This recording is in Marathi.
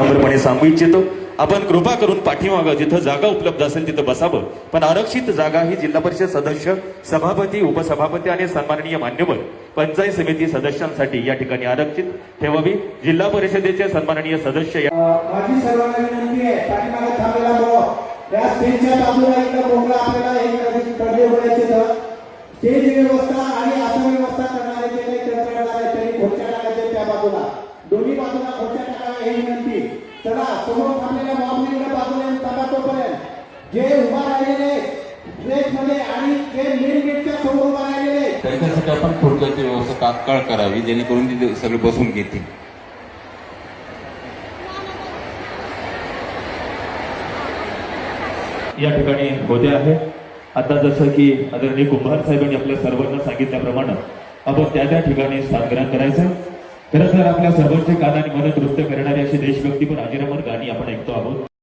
नम्रपणे सांगू इच्छितो, आपण कृपा करून पाठीमागं जिथं जागा उपलब्ध असेल तिथं बसावं, पण आरक्षित जागा ही जिल्हा परिषद सदस्य, सभापती, उपसभापती आणि सन्माननीय मान्यवर पंचायत समिती सदस्यांसाठी या ठिकाणी आरक्षित ठेवावी। जिल्हा परिषदेचे सन्माननीय सदस्य माझी सर्वांना विनंती आहे, पाठीमागे थांबलेला भाऊ या स्टेजच्या बाजूला इकडे मोकळा आपल्याला एक पडदे उघडायचे तर स्टेज व्यवस्था आणि आसन व्यवस्था करणारे जे काही तंत्रज्ञान आहे त्यांनी खुर्च्या टाकायचे त्या बाजूला, दोन्ही बाजूला खुर्च्या टाकाव्या ही विनंती। चला समोर थांबलेल्या भाऊंकडे बाजूला थांबा, तोपर्यंत जे उभा राहिलेले स्टेज मध्ये आणि जे मेन गेटच्या समोर उभा राहिलेले त्यांच्यासाठी आपण खुर्च्याची व्यवस्था तात्काळ करावी, जेणेकरून तिथे सगळे बसून घेतील। या ठिकाणी होते आहे। आता जसं की आदरणीय कुंभार साहेबांनी आपल्या सर्वांना सांगितल्याप्रमाणे आपण त्या ठिकाणी स्थानग्रहण करायचं। खरं तर आपल्या सर्वांचे कानाने मन तृप्त करणारी अशी देशभक्ती पण अजरामर गाणी आपण ऐकतो आहोत।